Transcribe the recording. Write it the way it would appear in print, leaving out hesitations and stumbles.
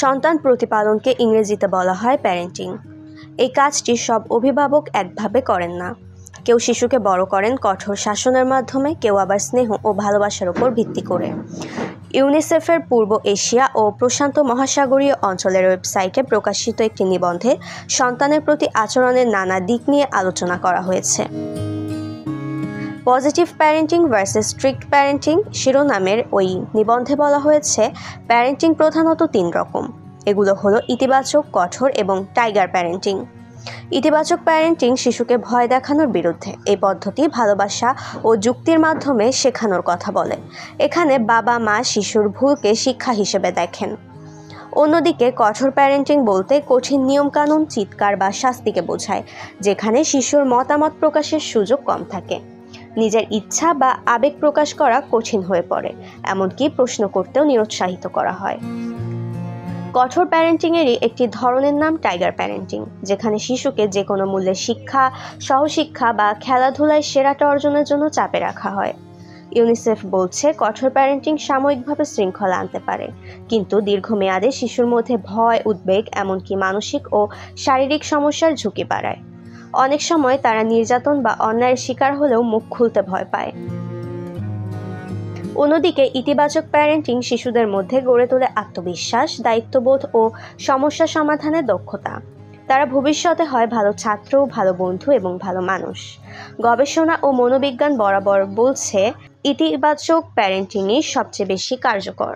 সন্তান প্রতিপালনকে ইংরেজিতে বলা হয় প্যারেন্টিং। এই কাজটি সব অভিভাবক একভাবে করেন না। কেউ শিশুকে বড় করেন কঠোর শাসনের মাধ্যমে, কেউ আবার স্নেহ ও ভালোবাসার উপর ভিত্তি করে। ইউনিসেফের পূর্ব এশিয়া ও প্রশান্ত মহাসাগরীয় অঞ্চলের ওয়েবসাইটে প্রকাশিত একটি নিবন্ধে সন্তানের প্রতি আচরণের নানা দিক নিয়ে আলোচনা করা হয়েছে। Positive parenting versus strict parenting শিরোনামের ওই নিবন্ধে বলা হয়েছে, প্যারেন্টিং প্রধানত 3 রকম। এগুলো হলো ইতিবাচক, কঠোর এবং টাইগার প্যারেন্টিং। ইতিবাচক প্যারেন্টিং শিশুকে ভয় দেখানোর বিরুদ্ধে। এই পদ্ধতি ভালোবাসা ও যুক্তির মাধ্যমে শেখানোর কথা বলে। এখানে বাবা মা শিশুর ভুলকে শিক্ষা হিসেবে দেখেন। অন্যদিকে কঠোর প্যারেন্টিং বলতে কঠিন নিয়মকানুন, চিৎকার বা শাস্তিকে বোঝায়, যেখানে শিশুর মতামত প্রকাশের সুযোগ কম থাকে। নিজের ইচ্ছা বা আবেগ প্রকাশ করা কঠিন হয়ে পড়ে, এমনকি প্রশ্ন করতেও নিরুৎসাহিত করা হয়। কঠোর প্যারেন্টিংয়েরই একটি ধরনের নাম টাইগার প্যারেন্টিং, যেখানে শিশুকে যে কোনো মূল্যে শিক্ষা, সহশিক্ষা বা খেলাধুলায় সেরাটা অর্জনের জন্য চাপে রাখা হয়। ইউনিসেফ বলছে, কঠোর প্যারেন্টিং সাময়িকভাবে শৃঙ্খলা আনতে পারে, কিন্তু দীর্ঘমেয়াদে শিশুর মধ্যে ভয়, উদ্বেগ, এমনকি মানসিক ও শারীরিক সমস্যার ঝুঁকি বাড়ায়। অনেক সময় তারা নির্যাতন বা অন্যায়ের শিকার হলেও মুখ খুলতে ভয় পায়। অন্যদিকে ইতিবাচক প্যারেন্টিং শিশুদের মধ্যে গড়ে তোলে আত্মবিশ্বাস, দায়িত্ববোধ ও সমস্যা সমাধানের দক্ষতা। তারা ভবিষ্যতে হয় ভালো ছাত্র, ভালো বন্ধু এবং ভালো মানুষ। গবেষণা ও মনোবিজ্ঞান বরাবর বলছে, ইতিবাচক প্যারেন্টিংই সবচেয়ে বেশি কার্যকর।